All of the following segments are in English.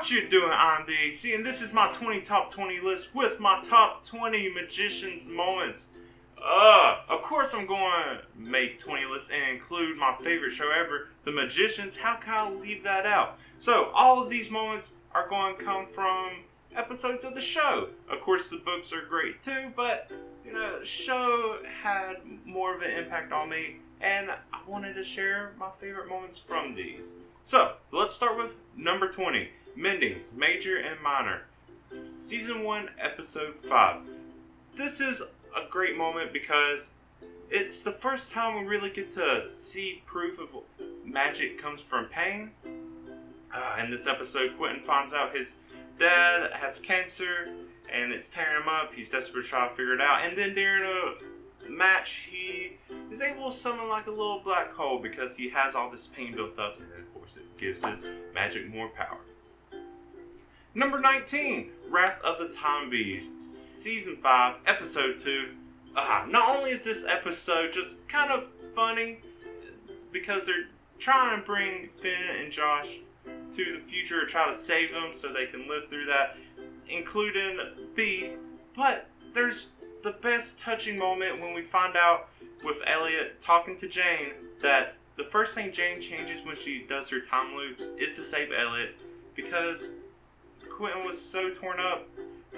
What you doing, IMDAC? And this is my 20 top 20 list with my top 20 magicians moments. Of course I'm going to make 20 lists and include my favorite show ever, The Magicians. How can I leave that out? So all of these moments are going to come from episodes of the show. Of course the books are great too, but the show had more of an impact on me, and I wanted to share my favorite moments from these. So let's start with number 20, Mendings, Major and Minor, Season 1, Episode 5. This is a great moment because it's the first time we really get to see proof of magic comes from pain. In this episode, Quentin finds out his dad has cancer and it's tearing him up. He's desperate to try to figure it out. And then during a match, he is able to summon like a little black hole because he has all this pain built up. And of course, it gives his magic more power. Number 19, Wrath of the Time Beast, Season 5, Episode 2. Not only is this episode just kind of funny because they're trying to bring Finn and Josh to the future to try to save them so they can live through that, including Beast, but there's the best touching moment when we find out with Elliot talking to Jane that the first thing Jane changes when she does her time loops is to save Elliot, because Quentin was so torn up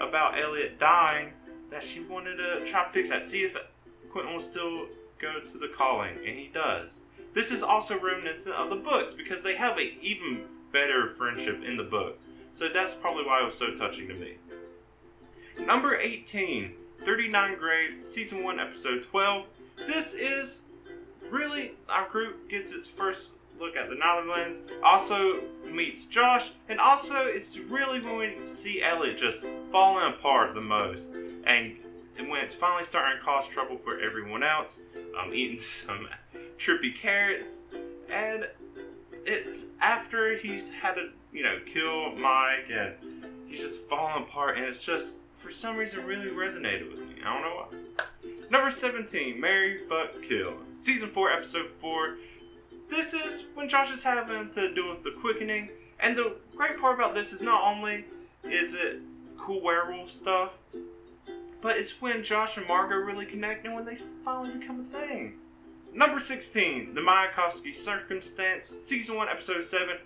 about Elliot dying that she wanted to try to fix that, see if Quentin will still go to the calling, and he does. This is also reminiscent of the books because they have an even better friendship in the books, so that's probably why it was so touching to me. Number 18, 39 Graves, Season 1, Episode 12. This is really, our group gets its first look at the Netherlands, also meets Josh, and also it's really when we see Elliot just falling apart the most, and when it's finally starting to cause trouble for everyone else, eating some trippy carrots, and it's after he's had to, kill Mike, and he's just falling apart, and it's just, for some reason, really resonated with me. I don't know why. Number 17, Marry, Fuck, Kill, Season 4, Episode 4. This is when Josh is having to do with the quickening, and the great part about this is not only is it cool werewolf stuff, but it's when Josh and Margot really connect and when they finally become a thing. Number 16, The Mayakovsky Circumstance, Season 1, Episode 7.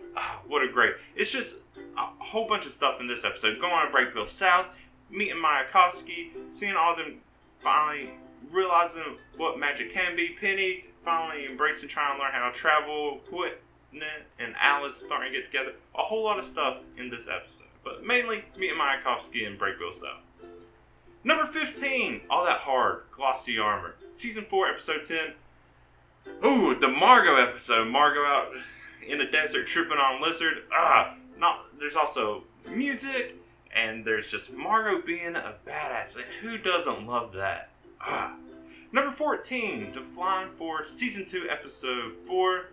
What a great. It's just a whole bunch of stuff in this episode. Going on Breakville South, meeting Mayakovsky, seeing all of them finally realizing what magic can be, Penny finally embracing trying to learn how to travel, Quentin and Alice starting to get together. A whole lot of stuff in this episode, but mainly meeting Mayakovsky and Breakville South. Number 15, All That Hard, Glossy Armor, Season 4, Episode 10. Ooh, the Margot episode. Margot out in the desert tripping on Lizard. There's also music, and there's just Margot being a badass. Like, who doesn't love that? Number 14, The Flying Force, Season 2, Episode 4.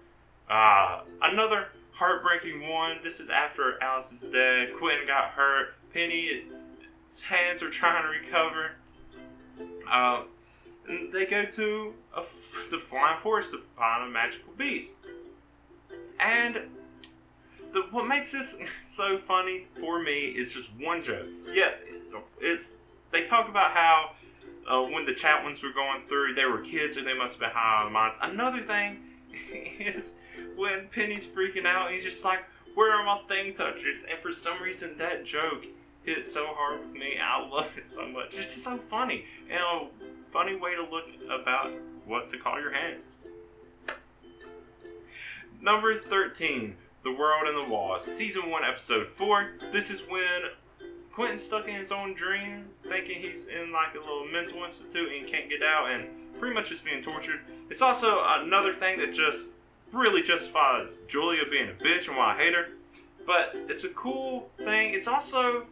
Another heartbreaking one. This is after Alice is dead. Quentin got hurt. Penny's hands are trying to recover. And they go to the Flying Forest to find a magical beast. And what makes this so funny for me is just one joke. Yeah, they talk about how when the Chatwins were going through, they were kids or they must have been high on minds. Another thing is when Penny's freaking out, he's just like, "Where are my thing touchers?" And for some reason, that joke hit so hard with me. I love it so much. It's just so funny. And a funny way to look about what to call your hands. Number 13, The World and the Walls, Season 1, Episode 4. This is when Quentin's stuck in his own dream, thinking he's in like a little mental institute and can't get out, and pretty much just being tortured. It's also another thing that just really justifies Julia being a bitch and why I hate her. But it's a cool thing. It's also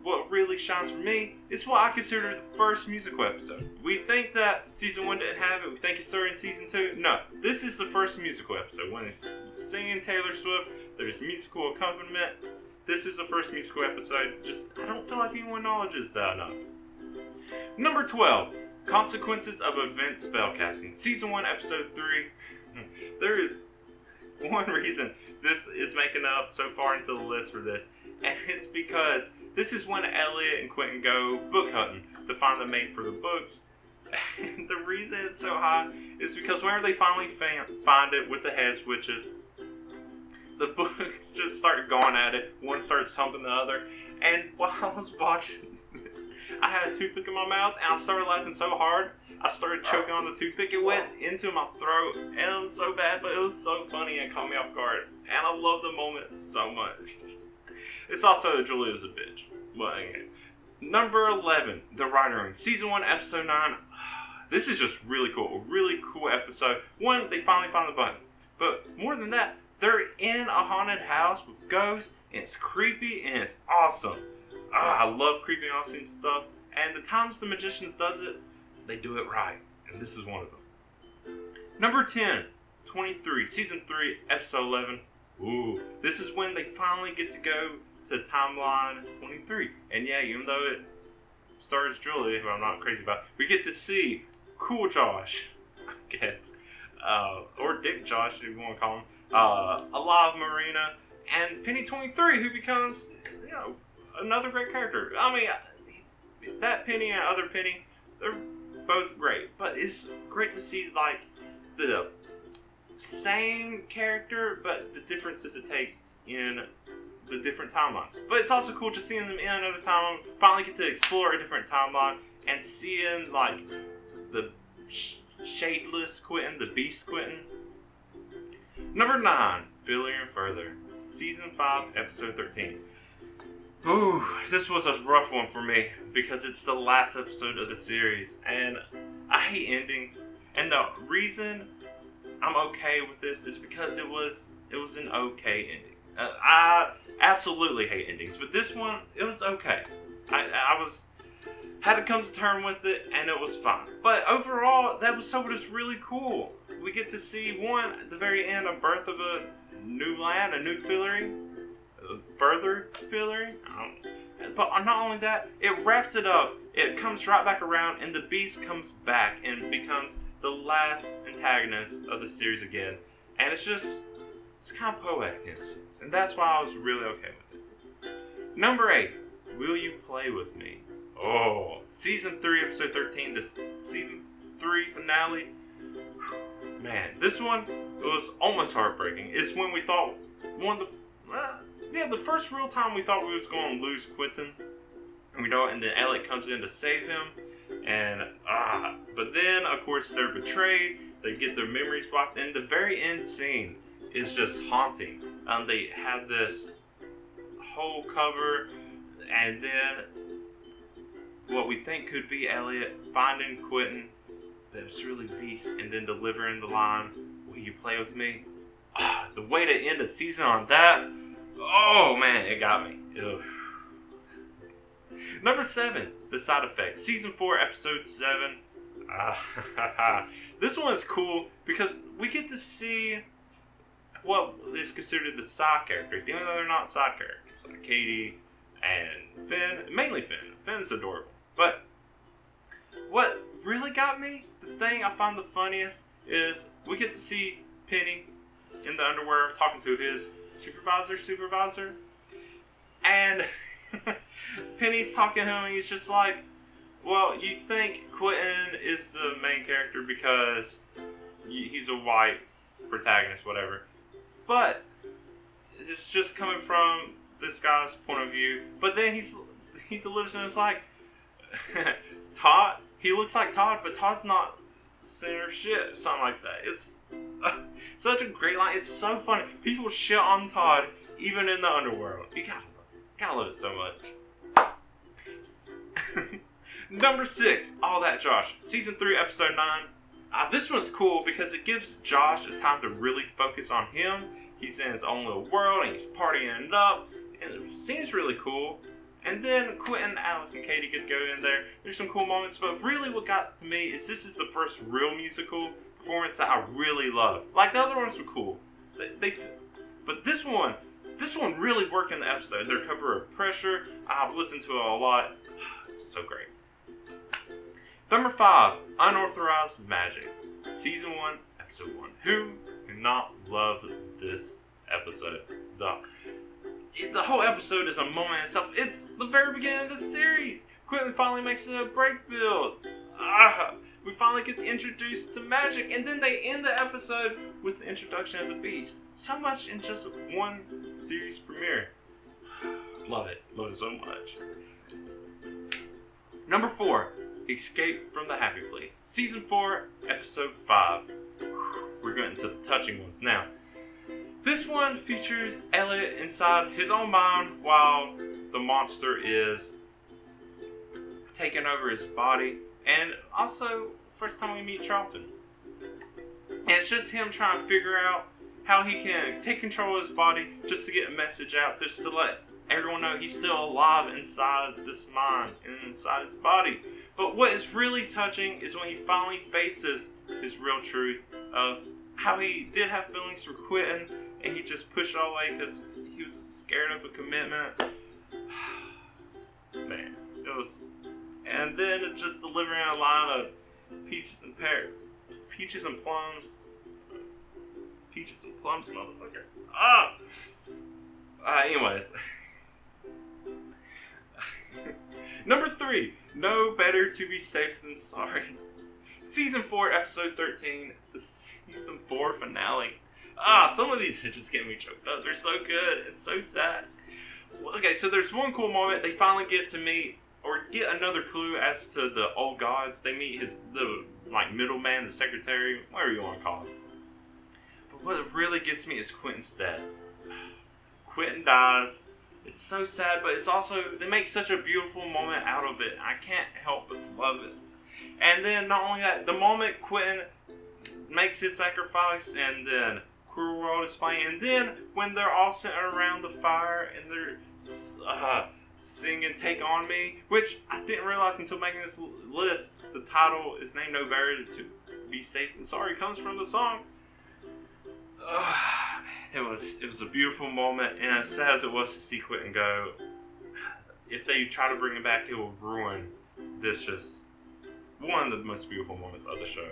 what really shines for me. It's what I consider the first musical episode. We think that Season 1 didn't have it. We think it started in Season 2. No, this is the first musical episode. When it's singing Taylor Swift, there's musical accompaniment. This is the first musical episode. I don't feel like anyone acknowledges that enough. Number 12, Consequences of Event Spellcasting, Season 1, Episode 3. There is one reason this is making up so far into the list for this. And it's because this is when Elliot and Quentin go book hunting to find the mate for the books. And the reason it's so high is because whenever they finally find it with the head switches, the books just start going at it. One starts humping the other. And while I was watching this, I had a toothpick in my mouth and I started laughing so hard, I started choking on the toothpick. It went into my throat and it was so bad, but it was so funny and caught me off guard. And I love the moment so much. It's also Julia's a bitch. But anyway. Number 11, The Writing Room. Season 1, Episode 9. This is just really cool. A really cool episode. One, they finally found the button. But more than that, they're in a haunted house with ghosts. And it's creepy and it's awesome. I love creepy and awesome stuff. And the times the Magicians does it, they do it right. And this is one of them. Number 10, 23, Season 3, Episode 11. Ooh, this is when they finally get to go to timeline 23. And yeah, even though it stars Julie, who I'm not crazy about, we get to see Cool Josh, I guess, or Dick Josh, if you want to call him, Alive Marina, and Penny 23, who becomes, another great character. I mean, that Penny and other Penny, they're both great, but it's great to see, like, the same character, but the differences it takes in the different timelines. But it's also cool just seeing them in another timeline, finally get to explore a different timeline, and seeing, like, the shadeless Quentin, the beast Quentin. Number 9, Billier and Further, Season 5, Episode 13. Ooh, this was a rough one for me, because it's the last episode of the series, and I hate endings, and the reason I'm okay with this is because it was an okay ending. I absolutely hate endings, but this one, it was okay. I had to come to terms with it, and it was fine. But overall, that episode was really cool. We get to see, one, at the very end, a birth of a new land, a new fillery, further fillery. But not only that, it wraps it up. It comes right back around, and the beast comes back and becomes the last antagonist of the series again. And it's kind of poetic in a sense. And that's why I was really okay with it. Number 8, Will You Play With Me? Oh, Season 3, Episode 13, the Season 3 finale. Man, this one was almost heartbreaking. It's when we thought the first real time we thought we was going to lose Quentin. And then Elliot comes in to save him. And, but then, of course, they're betrayed. They get their memories wiped. And the very end scene is just haunting. They have this whole cover, and then what we think could be Elliot finding Quentin, but it's really Beast, and then delivering the line, "Will you play with me?" The way to end a season on that, oh man, it got me. Ugh. Number 7, The Side Effect, Season 4, Episode 7. This one is cool because we get to see what is considered the side characters, even though they're not side characters, like Katie and Finn, mainly Finn. Finn's adorable. But what really got me, the thing I find the funniest, is we get to see Penny in the underwear talking to his supervisor, and Penny's talking to him, and he's just like, well, you think Quentin is the main character because he's a white protagonist, whatever. But it's just coming from this guy's point of view. But then he delivers and it's like, Todd, he looks like Todd, but Todd's not center shit, something like that. It's such a great line. It's so funny. People shit on Todd, even in the underworld. You gotta love it so much. Number 6, All That Josh, Season 3, Episode 9. This one's cool because it gives Josh a time to really focus on him. He's in his own little world and he's partying it up, and it seems really cool. And then Quentin, Alice, and Katie get to go in there. There's some cool moments, but really what got to me is this is the first real musical performance that I really love. Like, the other ones were cool, but this one really worked in the episode. Their cover of Pressure, I've listened to it a lot. It's so great. Number 5, Unauthorized Magic, Season 1, Episode 1. Who did not love this episode. The whole episode is a moment in itself. It's the very beginning of the series. Quentin finally makes it a break builds. We finally get introduced to magic, and then they end the episode with the introduction of the Beast. So much in just one series premiere. Love it so much. Number 4, Escape from the Happy Place. Season 4, Episode 5. We're getting to the touching ones now. This one features Elliot inside his own mind while the monster is taking over his body. And also, first time we meet Charlton. And it's just him trying to figure out how he can take control of his body just to get a message out, just to let everyone know he's still alive inside this mind and inside his body. But what is really touching is when he finally faces his real truth of how he did have feelings for Quentin, and he just pushed it all away because he was scared of a commitment. Man, it was. And then just delivering a line of peaches and plums. Peaches and plums, motherfucker. Anyways. Number 3, Know Better to Be Safe Than Sorry. Season 4, Episode 13, the Season 4 finale. Some of these just get me choked up. They're so good. It's so sad. Okay, so there's one cool moment. They finally get to meet, or get another clue as to the old gods. They meet the middleman, the secretary, whatever you want to call him. But what really gets me is Quentin's death. Quentin dies. It's so sad, but it's also, they make such a beautiful moment out of it. I can't help but love it. And then not only that, the moment Quentin makes his sacrifice and then Cruel World is playing, and then when they're all sitting around the fire and they're singing Take On Me, which I didn't realize until making this list, the title is named No Better to Be Safe Than Sorry comes from the song. It was a beautiful moment, and as sad as it was to see Quentin go, if they try to bring him back, it will ruin this just one of the most beautiful moments of the show.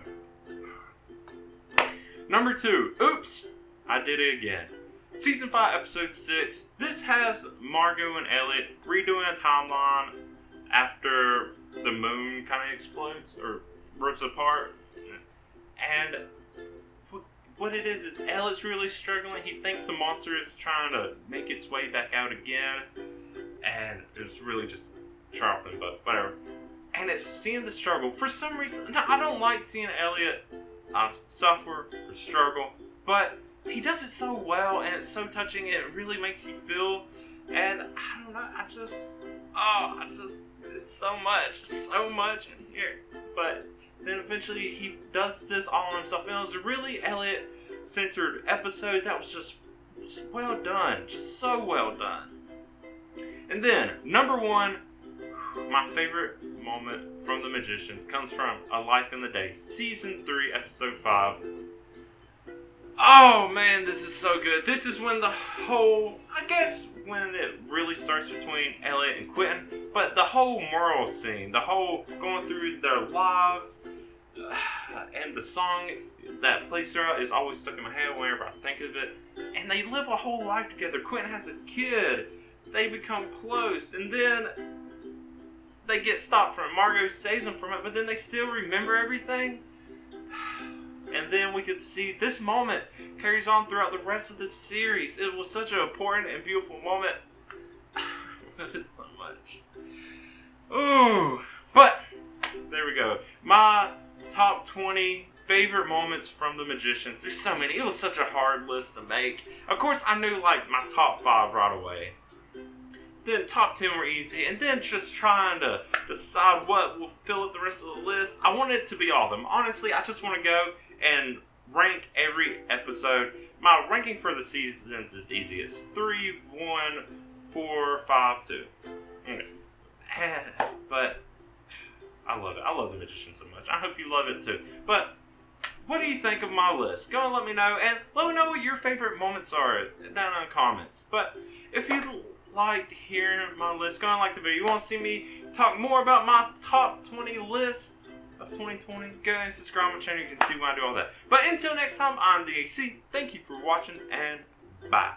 Number 2, Oops, I Did It Again. Season 5, Episode 6. This has Margot and Elliot redoing a timeline after the moon kind of explodes or rips apart. And what it is Elliot's really struggling. He thinks the monster is trying to make its way back out again. And it's really just Charlton, but whatever. And it's seeing the struggle. For some reason, I don't like seeing Elliot suffer or struggle, but he does it so well, and it's so touching. It really makes you feel, and I don't know, it's so much in here. But then eventually he does this all on himself, and it was a really Elliot-centered episode that was just well done, just so well done. And then, number 1, my favorite moment from The Magicians comes from A Life in the Day, Season 3, Episode 5. Oh man, this is so good. This is when when it really starts between Elliot and Quentin, but the whole moral scene, the whole going through their lives, and the song that plays throughout is always stuck in my head whenever I think of it. And they live a whole life together. Quentin has a kid. They become close, and then they get stopped from it. Margot saves them from it, but then they still remember everything. And then we could see this moment carries on throughout the rest of the series. It was such an important and beautiful moment. I love it so much. Ooh. But, there we go. My top 20 favorite moments from The Magicians. There's so many. It was such a hard list to make. Of course, I knew my top 5 right away. Then top 10 were easy, and then just trying to decide what will fill up the rest of the list. I want it to be all of them. Honestly, I just want to go and rank every episode. My ranking for the seasons is easy. It's 3, 1, 4, 5, 2. Okay. But I love it. I love The Magician so much. I hope you love it too. But what do you think of my list? Go and let me know, and let me know what your favorite moments are down in the comments. But if you like hearing my list, go and like the video. You want to see me talk more about my top 20 list of 2020, go and subscribe to my channel. You can see when I do all that. But until next time, I'm DAC. Thank you for watching, and Bye.